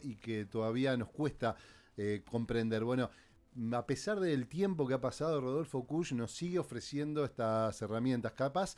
y que todavía nos cuesta comprender. Bueno, a pesar del tiempo que ha pasado, Rodolfo Kusch nos sigue ofreciendo estas herramientas, capaz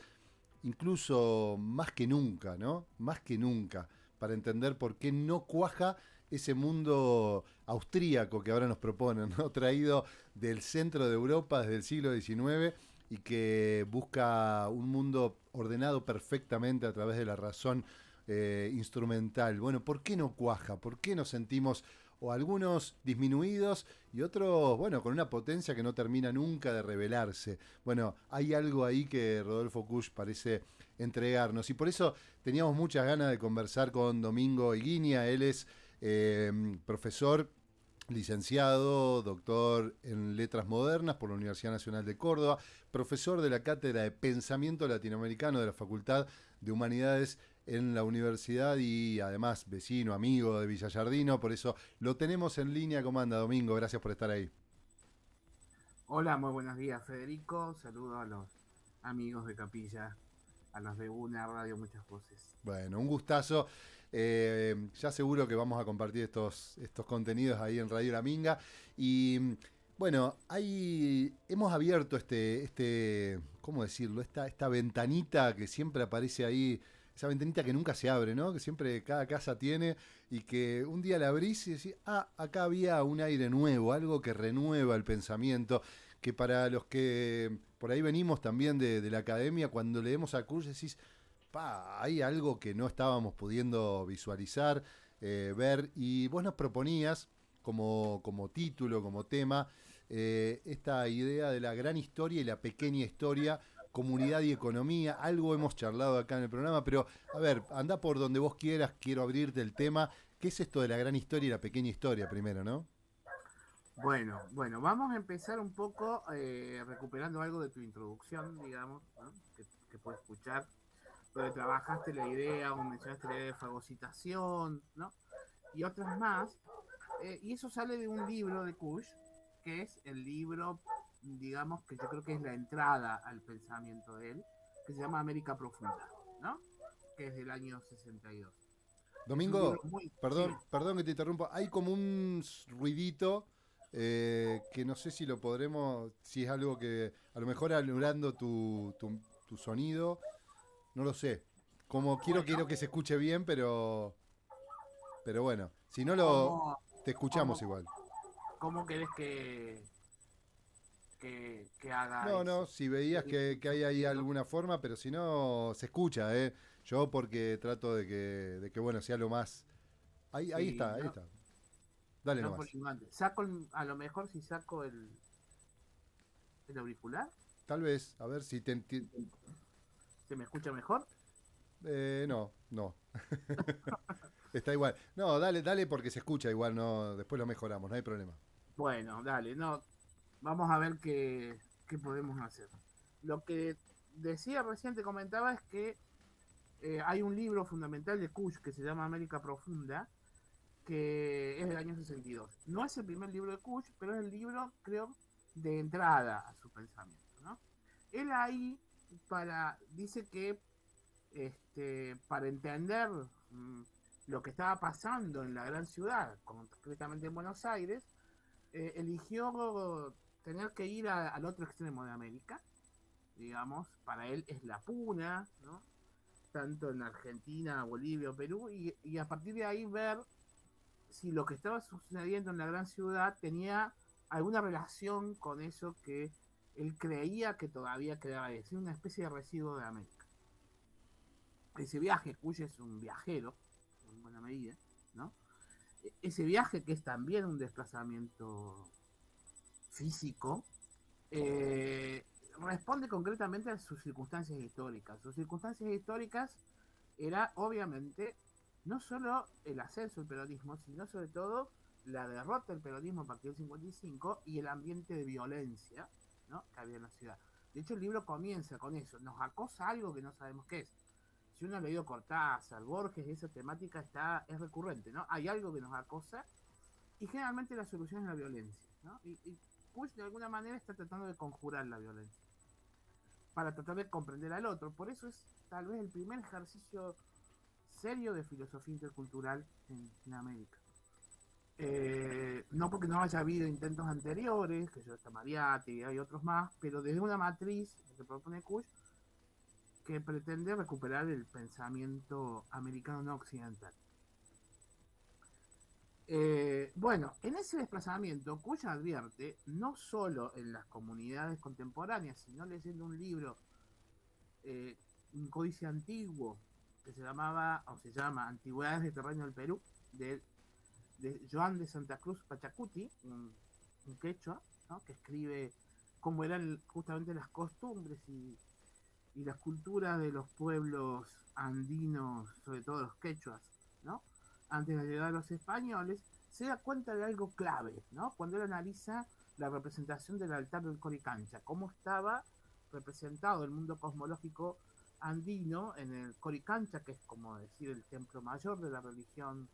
incluso más que nunca, ¿no? Más que nunca, para entender por qué no cuaja ese mundo austríaco que ahora nos proponen, ¿no? Traído del centro de Europa desde el siglo XIX y que busca un mundo ordenado perfectamente a través de la razón instrumental. Bueno, ¿por qué no cuaja? ¿Por qué nos sentimos o algunos disminuidos y otros, bueno, con una potencia que no termina nunca de revelarse? Bueno, hay algo ahí que Rodolfo Kusch parece entregarnos y por eso teníamos muchas ganas de conversar con Domingo Higuiña. Él es profesor licenciado, doctor en Letras Modernas por la Universidad Nacional de Córdoba, profesor de la Cátedra de Pensamiento Latinoamericano de la Facultad de Humanidades en la universidad y además vecino, amigo de Villallardino, por eso lo tenemos en línea. ¿Cómo anda, Domingo? Gracias por estar ahí. Hola, muy buenos días, Federico. Saludo a los amigos de Capilla, a los de una radio Muchas Voces. Bueno, un gustazo. Ya seguro que vamos a compartir estos contenidos ahí en Radio La Minga. Y bueno, hemos abierto ¿cómo decirlo? Esta ventanita que siempre aparece ahí, esa ventanita que nunca se abre, ¿no? Que siempre cada casa tiene y que un día la abrís y decís, ah, acá había un aire nuevo, algo que renueva el pensamiento, que para los que por ahí venimos también de la academia, cuando leemos a Kuhn decís, hay algo que no estábamos pudiendo visualizar, ver, y vos nos proponías como título, como tema, esta idea de la gran historia y la pequeña historia, comunidad y economía. Algo hemos charlado acá en el programa, pero a ver, anda por donde vos quieras, quiero abrirte el tema. ¿Qué es esto de la gran historia y la pequeña historia primero, no? Bueno, vamos a empezar un poco recuperando algo de tu introducción, digamos, ¿no? que puedo escuchar, donde trabajaste la idea o mencionaste la idea de fagocitación, ¿no? Y otras más. Y eso sale de un libro de Kush, que es el libro, digamos, que yo creo que es la entrada al pensamiento de él, que se llama América Profunda, ¿no? Que es del año 62. Es un libro Domingo, muy... Sí, perdón que te interrumpa. Hay como un ruidito que no sé si lo podremos, si es algo que a lo mejor anulando tu sonido, no lo sé. Como quiero bueno, que se escuche bien, pero bueno, si no ¿cómo, te escuchamos cómo, igual. cómo querés que haga No, eso? no, si veías Ir que hay ahí sugiriendo. alguna forma, pero si no, se escucha, ¿eh? Yo porque trato de que bueno, sea lo más... Ahí Sí, está, ahí no, está. Dale no por nomás. ignorante. A lo mejor si saco el auricular, Tal vez, a ver si ¿se me escucha mejor? no, no. Está igual. No, dale porque se escucha igual, no, después lo mejoramos, no hay problema. Bueno, dale, no, vamos a ver qué podemos hacer. Lo que decía recién, te comentaba, es que hay un libro fundamental de Kush que se llama América Profunda, que es del año 62. No es el primer libro de Kush, pero es el libro, creo, de entrada a su pensamiento, ¿no? Él ahí dice que para entender lo que estaba pasando en la gran ciudad, concretamente en Buenos Aires, eligió tener que ir al otro extremo de América, digamos, para él es la puna, ¿no? Tanto en Argentina, Bolivia o Perú, y a partir de ahí ver si lo que estaba sucediendo en la gran ciudad tenía alguna relación con eso que él creía que todavía quedaba ahí, es decir, una especie de residuo de América. Ese viaje, Cuyo es un viajero, en buena medida, ¿no? Ese viaje que es también un desplazamiento físico, eh, responde concretamente a sus circunstancias históricas. Sus circunstancias históricas era obviamente no solo el ascenso del peronismo, sino sobre todo la derrota del peronismo a partir del 55 y el ambiente de violencia, ¿no?, que había en la ciudad. De hecho, el libro comienza con eso, nos acosa algo que no sabemos qué es. Si uno ha leído Cortázar, Borges, esa temática es recurrente, ¿no? Hay algo que nos acosa y generalmente la solución es la violencia, ¿no? Y Push de alguna manera está tratando de conjurar la violencia para tratar de comprender al otro. Por eso es tal vez el primer ejercicio serio de filosofía intercultural en América. No porque no haya habido intentos anteriores, que yo está Mariátegui y hay otros más, pero desde una matriz que propone Kusch, que pretende recuperar el pensamiento americano no occidental. Bueno, en ese desplazamiento, Kusch advierte, no solo en las comunidades contemporáneas, sino leyendo un libro, un códice antiguo, que se llamaba, o se llama, Antigüedades de Terreno del Perú, de Joan de Santa Cruz Pachacuti, un quechua, ¿no? Que escribe cómo eran justamente las costumbres y las culturas de los pueblos andinos, sobre todo los quechuas, ¿no? Antes de llegar a los españoles, se da cuenta de algo clave, ¿no? Cuando él analiza la representación del altar del Coricancha, cómo estaba representado el mundo cosmológico andino en el Coricancha, que es como decir el templo mayor de la religión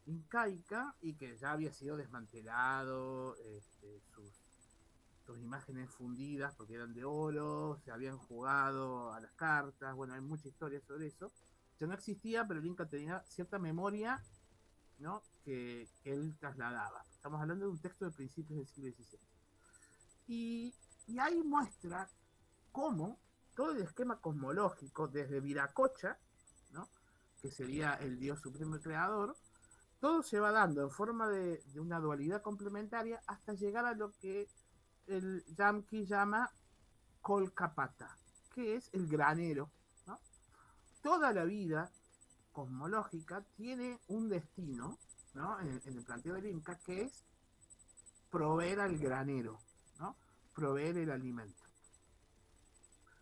incaica, y que ya había sido desmantelado, sus imágenes fundidas porque eran de oro, se habían jugado a las cartas, bueno, hay mucha historia sobre eso. Ya no existía, pero el Inca tenía cierta memoria, ¿no? que él trasladaba. Estamos hablando de un texto de principios del siglo XVI. Y ahí muestra cómo todo el esquema cosmológico, desde Viracocha, ¿no? que sería el dios supremo y creador, todo se va dando en forma de una dualidad complementaria hasta llegar a lo que el Yamki llama Kolkapata, que es el granero, ¿no? Toda la vida cosmológica tiene un destino, ¿no? en el planteo del Inca, que es proveer al granero, ¿no? Proveer el alimento.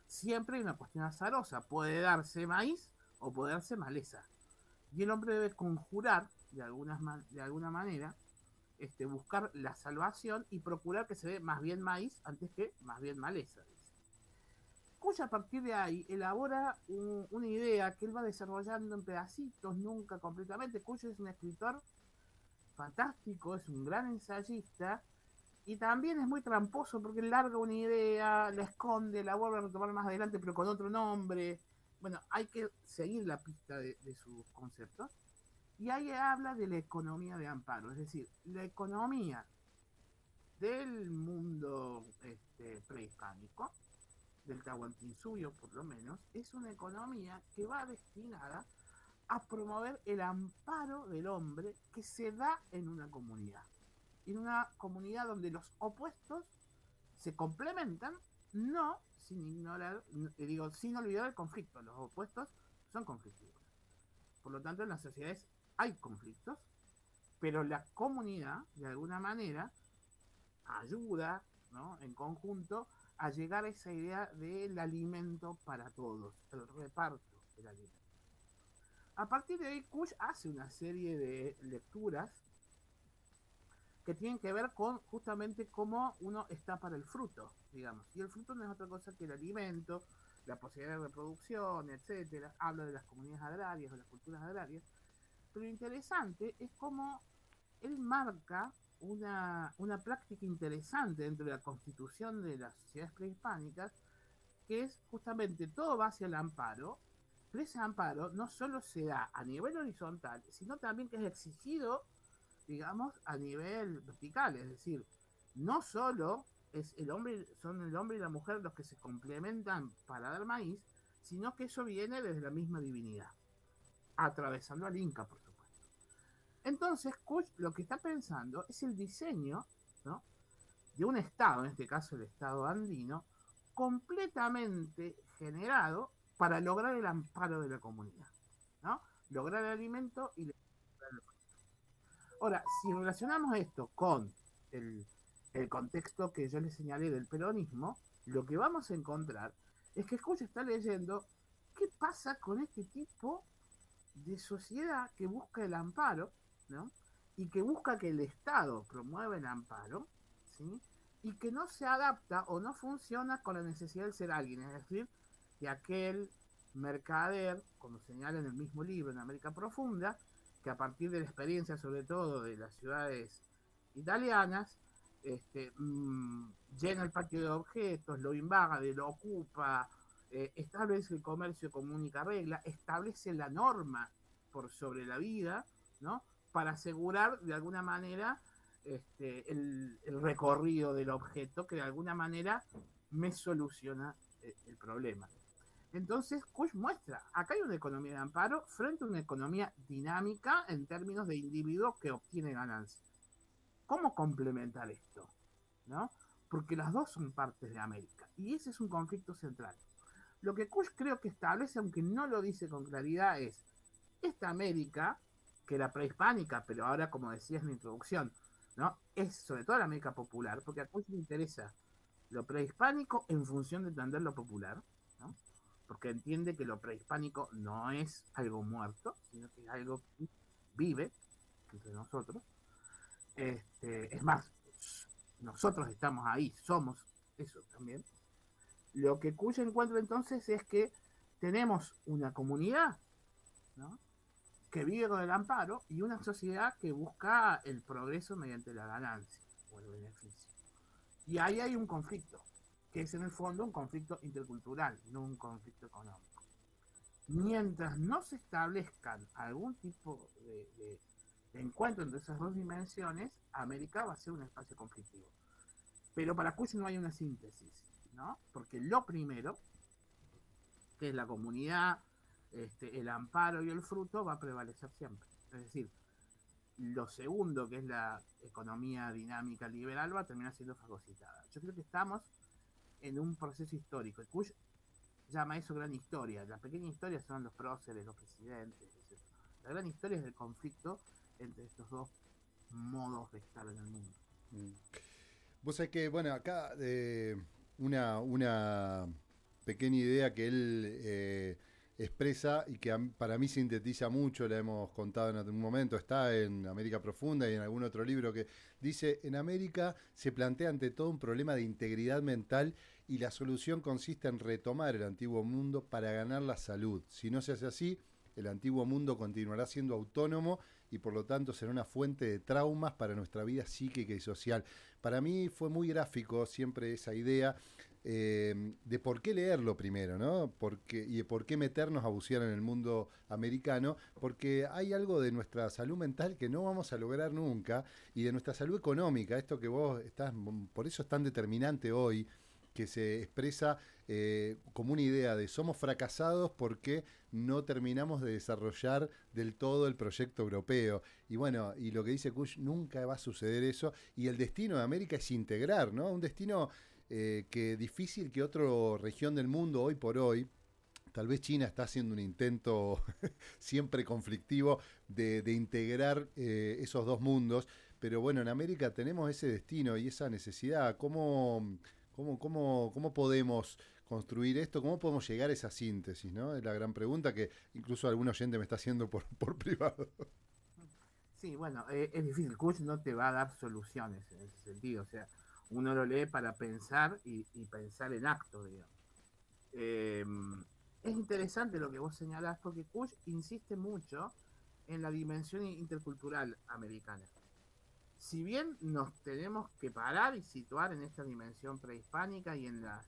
Siempre hay una cuestión azarosa, puede darse maíz o puede darse maleza. Y el hombre debe conjurar, de alguna manera, buscar la salvación y procurar que se dé más bien maíz antes que más bien maleza. Kusch a partir de ahí elabora una idea que él va desarrollando en pedacitos, nunca completamente. Kusch es un escritor fantástico, es un gran ensayista y también es muy tramposo porque larga una idea, la esconde, la vuelve a retomar más adelante pero con otro nombre. Bueno, hay que seguir la pista de sus conceptos. Y ahí habla de la economía de amparo, es decir, la economía del mundo prehispánico, del Tahuantinsuyo por lo menos, es una economía que va destinada a promover el amparo del hombre que se da en una comunidad. En una comunidad donde los opuestos se complementan, no sin ignorar, sin olvidar el conflicto. Los opuestos son conflictivos. Por lo tanto, en las sociedades hay conflictos, pero la comunidad, de alguna manera, ayuda, ¿no? en conjunto a llegar a esa idea del alimento para todos, el reparto del alimento. A partir de ahí, Kusch hace una serie de lecturas que tienen que ver con justamente cómo uno está para el fruto, digamos. Y el fruto no es otra cosa que el alimento, la posibilidad de reproducción, etcétera. Habla de las comunidades agrarias, de las culturas agrarias. Pero lo interesante es cómo él marca una práctica interesante dentro de la constitución de las sociedades prehispánicas, que es justamente todo va hacia el amparo, pero ese amparo no solo se da a nivel horizontal, sino también que es exigido, digamos, a nivel vertical, es decir, no solo son el hombre y la mujer los que se complementan para dar maíz, sino que eso viene desde la misma divinidad, atravesando al Inca, por supuesto. Entonces, Kusch lo que está pensando es el diseño, ¿no? de un estado, en este caso el estado andino, completamente generado para lograr el amparo de la comunidad, ¿no? Lograr el alimento y lograr el fruto. Ahora, si relacionamos esto con el contexto que yo les señalé del peronismo, lo que vamos a encontrar es que Kusch está leyendo qué pasa con este tipo de sociedad que busca el amparo, ¿no? y que busca que el Estado promueva el amparo, ¿sí? y que no se adapta o no funciona con la necesidad de ser alguien, es decir, de aquel mercader, como señala en el mismo libro, en América Profunda, que a partir de la experiencia, sobre todo de las ciudades italianas, llena el patio de objetos, lo invade, lo ocupa, establece el comercio como única regla, establece la norma por sobre la vida, ¿no? para asegurar de alguna manera el recorrido del objeto que de alguna manera me soluciona el problema. Entonces, Kush muestra, acá hay una economía de amparo frente a una economía dinámica en términos de individuo que obtiene ganancias. ¿Cómo complementar esto? ¿No? Porque las dos son partes de América, y ese es un conflicto central. Lo que Kush creo que establece, aunque no lo dice con claridad, es esta América, que era prehispánica, pero ahora, como decías en la introducción, ¿no? Es sobre todo la América popular, porque a Kush le interesa lo prehispánico en función de entender lo popular, ¿no? Porque entiende que lo prehispánico no es algo muerto, sino que es algo que vive entre nosotros. Es más, nosotros estamos ahí, somos eso también. Lo que Kush encuentra entonces es que tenemos una comunidad, ¿no?, que vive con el amparo, y una sociedad que busca el progreso mediante la ganancia o el beneficio. Y ahí hay un conflicto, que es en el fondo un conflicto intercultural, no un conflicto económico. Mientras no se establezcan algún tipo de encuentro entre esas dos dimensiones, América va a ser un espacio conflictivo. Pero para Kush no hay una síntesis, ¿no? Porque lo primero, que es la comunidad, el amparo y el fruto, va a prevalecer siempre. Es decir, lo segundo, que es la economía dinámica liberal, va a terminar siendo fagocitada. Yo creo que estamos en un proceso histórico. Kush llama eso gran historia. La pequeña historia son los próceres, los presidentes, etc. La gran historia es el conflicto entre estos dos modos de estar en el mundo. Vos sabés que, bueno, acá una pequeña idea que él expresa y que para mí sintetiza mucho, la hemos contado en algún momento, está en América Profunda y en algún otro libro, que dice: en América se plantea ante todo un problema de integridad mental y la solución consiste en retomar el antiguo mundo para ganar la salud. Si no se hace así, el antiguo mundo continuará siendo autónomo y por lo tanto será una fuente de traumas para nuestra vida psíquica y social. Para mí fue muy gráfico siempre esa idea de por qué leerlo primero, ¿no? Y de por qué meternos a bucear en el mundo americano, porque hay algo de nuestra salud mental que no vamos a lograr nunca, y de nuestra salud económica, esto que vos estás, por eso es tan determinante hoy, que se expresa como una idea de somos fracasados porque no terminamos de desarrollar del todo el proyecto europeo. Y bueno, y lo que dice Kush, nunca va a suceder eso, y el destino de América es integrar, ¿no? Un destino que difícil que otra región del mundo hoy por hoy. Tal vez China está haciendo un intento siempre conflictivo de integrar esos dos mundos, pero bueno, en América tenemos ese destino y esa necesidad. ¿Cómo podemos construir esto? ¿Cómo podemos llegar a esa síntesis, ¿no? Es la gran pregunta que incluso algún oyente me está haciendo por privado. Sí, bueno, es difícil. Kush no te va a dar soluciones en ese sentido. O sea, uno lo lee para pensar y pensar en acto, digamos. Eh, es interesante lo que vos señalás, porque Kush insiste mucho en la dimensión intercultural americana. Si bien nos tenemos que parar y situar en esta dimensión prehispánica y en las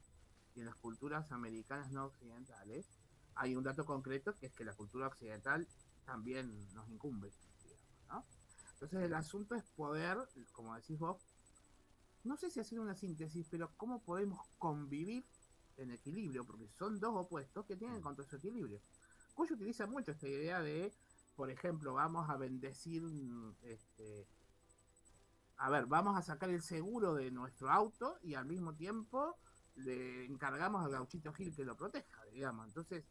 culturas americanas no occidentales, hay un dato concreto, que es que la cultura occidental también nos incumbe, digamos, ¿no? Entonces el asunto es poder, como decís vos, no sé si hacer una síntesis, pero cómo podemos convivir en equilibrio, porque son dos opuestos que tienen contra su equilibrio. Cuyo utiliza mucho esta idea de, por ejemplo, vamos a bendecir, vamos a sacar el seguro de nuestro auto y al mismo tiempo le encargamos al gauchito Gil que lo proteja, digamos. Entonces,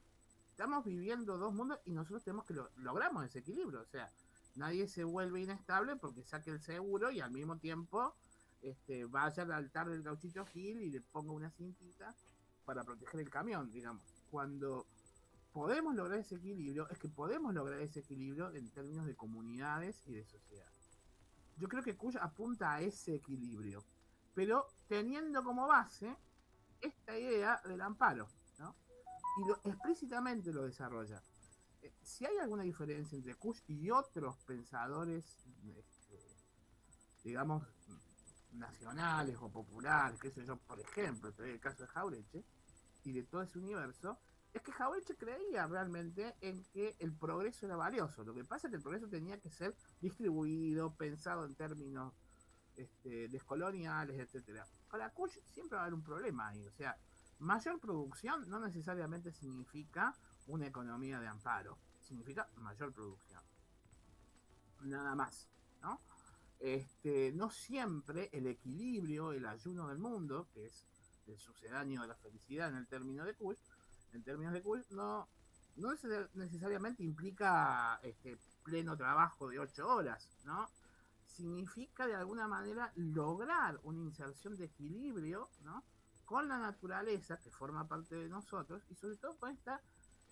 estamos viviendo dos mundos y nosotros tenemos que logramos ese equilibrio. O sea, nadie se vuelve inestable porque saque el seguro y al mismo tiempo vaya al altar del gauchito Gil y le ponga una cintita para proteger el camión, digamos. Cuando podemos lograr ese equilibrio, es que podemos lograr ese equilibrio en términos de comunidades y de sociedad. Yo creo que Kush apunta a ese equilibrio, pero teniendo como base esta idea del amparo, ¿no? Y explícitamente lo desarrolla. Si hay alguna diferencia entre Kush y otros pensadores, digamos, nacionales o populares, qué sé yo, por ejemplo, el caso de Jauretche y de todo ese universo, Es que Haueche creía realmente en que el progreso era valioso. Lo que pasa es que el progreso tenía que ser distribuido, pensado en términos descoloniales, etcétera. Para Kush siempre va a haber un problema ahí. O sea, mayor producción no necesariamente significa una economía de amparo. Significa mayor producción. Nada más, ¿no? No siempre el equilibrio, el ayuno del mundo, que es el sucedáneo de la felicidad en el término de Kush, en términos de Kush, no necesariamente implica pleno trabajo de 8 horas, ¿no? Significa de alguna manera lograr una inserción de equilibrio, ¿no? Con la naturaleza que forma parte de nosotros y sobre todo con esta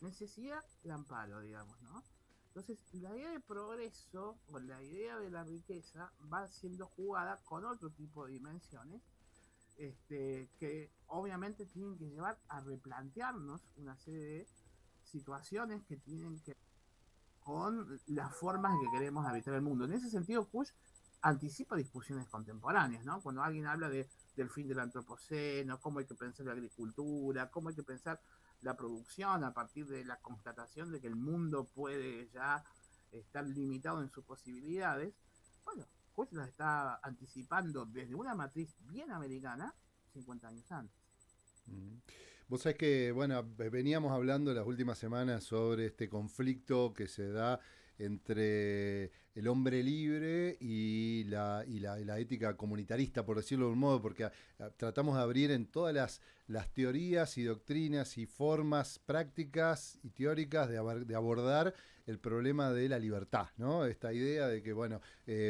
necesidad de amparo, digamos, ¿no? Entonces, la idea de progreso o la idea de la riqueza va siendo jugada con otro tipo de dimensiones que obviamente tienen que llevar a replantearnos una serie de situaciones que tienen que ver con las formas en que queremos habitar el mundo. En ese sentido, Kush anticipa discusiones contemporáneas, ¿no? Cuando alguien habla del fin del antropoceno, cómo hay que pensar la agricultura, cómo hay que pensar la producción a partir de la constatación de que el mundo puede ya estar limitado en sus posibilidades, bueno, Kush las está anticipando desde una matriz bien americana 50 años antes. Vos sabés que, bueno, veníamos hablando las últimas semanas sobre este conflicto que se da entre el hombre libre y la ética comunitarista, por decirlo de un modo, porque tratamos de abrir en todas las teorías y doctrinas y formas prácticas y teóricas de abordar el problema de la libertad, ¿no? Esta idea de que, bueno,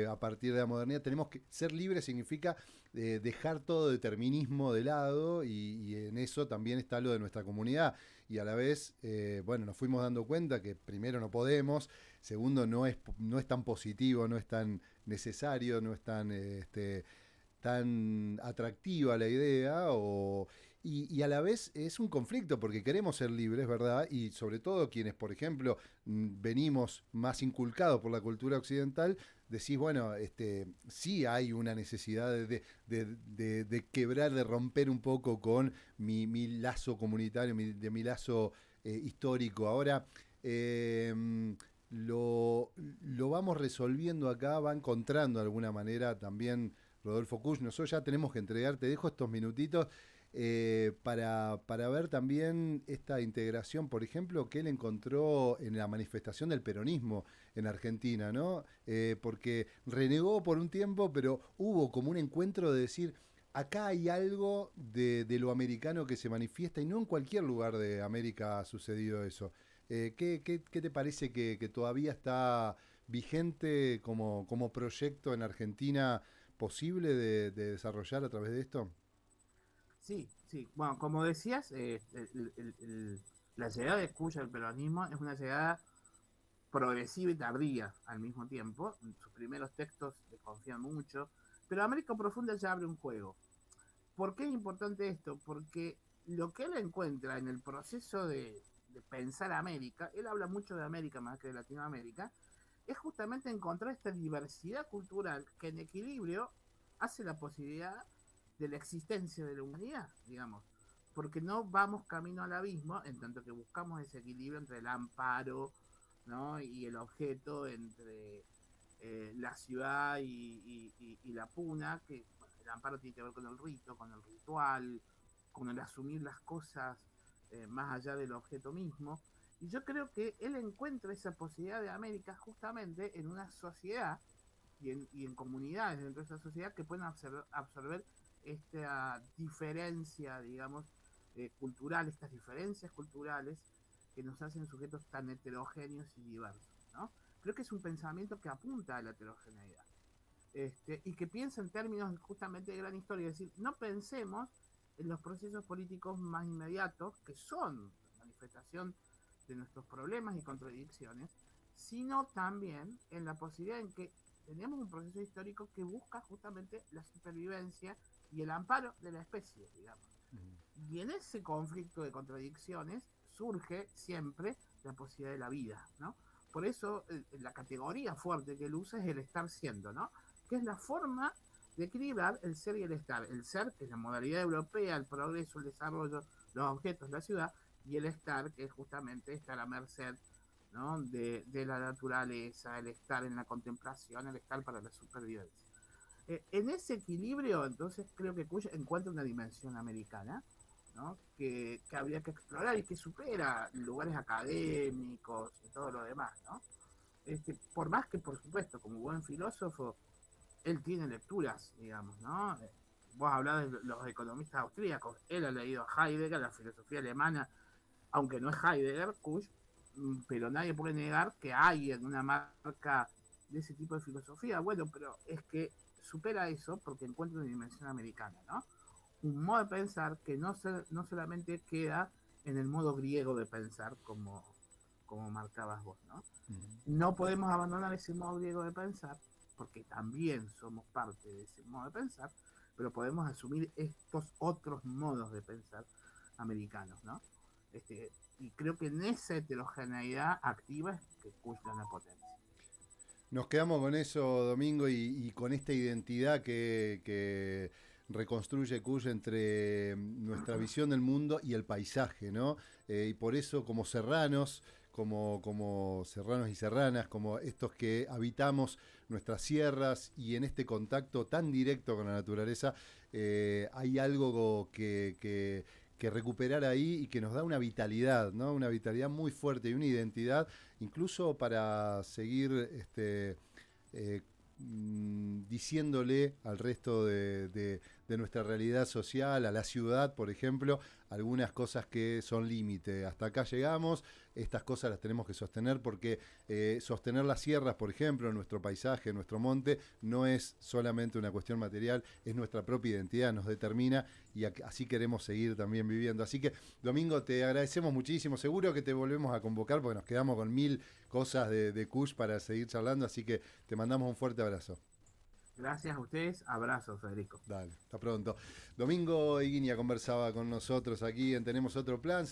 a partir de la modernidad tenemos que ser libres significa dejar todo determinismo de lado y en eso también está lo de nuestra comunidad y a la vez, bueno, nos fuimos dando cuenta que primero no podemos, segundo no es tan positivo, no es tan necesario, no es tan atractiva la idea y a la vez es un conflicto porque queremos ser libres, ¿verdad? Y sobre todo quienes, por ejemplo, venimos más inculcados por la cultura occidental, decís, bueno, sí hay una necesidad de quebrar, de romper un poco con mi lazo comunitario, mi lazo histórico. Ahora, lo vamos resolviendo acá, va encontrando de alguna manera también Rodolfo Kusch. Nosotros ya tenemos que entregar, te dejo estos minutitos para ver también esta integración, por ejemplo, que él encontró en la manifestación del peronismo en Argentina, ¿no? Porque renegó por un tiempo, pero hubo como un encuentro de decir, acá hay algo de lo americano que se manifiesta y no en cualquier lugar de América ha sucedido eso. ¿Qué te parece que todavía está vigente como proyecto en Argentina posible de desarrollar a través de esto? Sí, sí. Bueno, como decías, la llegada de Cuyo al peronismo es una llegada progresiva y tardía al mismo tiempo. Sus primeros textos desconfían mucho, pero América Profunda ya abre un juego. ¿Por qué es importante esto? Porque lo que él encuentra en el proceso de pensar América, él habla mucho de América más que de Latinoamérica, es justamente encontrar esta diversidad cultural que en equilibrio hace la posibilidad de la existencia de la humanidad, digamos. Porque no vamos camino al abismo en tanto que buscamos ese equilibrio entre el amparo, ¿no? Y el objeto, entre la ciudad y la puna, que bueno, el amparo tiene que ver con el rito, con el ritual, con el asumir las cosas más allá del objeto mismo. Y yo creo que él encuentra esa posibilidad de América justamente en una sociedad y en comunidades dentro de esa sociedad que pueden absorber esta diferencia, digamos, cultural, estas diferencias culturales que nos hacen sujetos tan heterogéneos y diversos, ¿no? Creo que es un pensamiento que apunta a la heterogeneidad. Y que piensa en términos justamente de gran historia, es decir, no pensemos en los procesos políticos más inmediatos, que son manifestación de nuestros problemas y contradicciones, sino también en la posibilidad en que tenemos un proceso histórico que busca justamente la supervivencia y el amparo de la especie, digamos. Y en ese conflicto de contradicciones surge siempre la posibilidad de la vida, ¿no? Por eso la categoría fuerte que él usa es el estar siendo, ¿no? Que es la forma de equilibrar el ser y el estar. El ser, que es la modalidad europea, el progreso, el desarrollo, los objetos, la ciudad, y el estar, que es justamente estar a merced, ¿no? de la naturaleza, el estar en la contemplación, el estar para la supervivencia. En ese equilibrio, entonces creo que Kush encuentra una dimensión americana, ¿no? que habría que explorar y que supera lugares académicos y todo lo demás, ¿no? Por más que, por supuesto, como buen filósofo, él tiene lecturas, digamos, ¿no? Vos hablás de los economistas austríacos, él ha leído a Heidegger, la filosofía alemana, aunque no es Heidegger, Kush, pero nadie puede negar que hay en una marca de ese tipo de filosofía. Bueno, pero es que supera eso porque encuentra una dimensión americana, ¿no? Un modo de pensar que no solamente queda en el modo griego de pensar, como marcabas vos, ¿no? No podemos abandonar ese modo griego de pensar, porque también somos parte de ese modo de pensar, pero podemos asumir estos otros modos de pensar americanos, ¿no? Y creo que en esa heterogeneidad activa es que cuesta una potencia. Nos quedamos con eso, Domingo, y con esta identidad que reconstruye Kush entre nuestra visión del mundo y el paisaje, ¿no? Y por eso, como serranos, como serranos y serranas, como estos que habitamos nuestras sierras y en este contacto tan directo con la naturaleza, hay algo que recuperar ahí y que nos da una vitalidad, ¿no? Una vitalidad muy fuerte y una identidad incluso para seguir eh, diciéndole al resto de nuestra realidad social, a la ciudad, por ejemplo, algunas cosas que son límite. Hasta acá llegamos, estas cosas las tenemos que sostener porque sostener las sierras, por ejemplo, nuestro paisaje, nuestro monte, no es solamente una cuestión material, es nuestra propia identidad, nos determina y así queremos seguir también viviendo. Así que, Domingo, te agradecemos muchísimo. Seguro que te volvemos a convocar porque nos quedamos con 1000 cosas de Kush para seguir charlando, así que te mandamos un fuerte abrazo. Gracias a ustedes, abrazo, Federico. Dale, hasta pronto. Domingo Higuiña conversaba con nosotros aquí en Tenemos Otro Plan.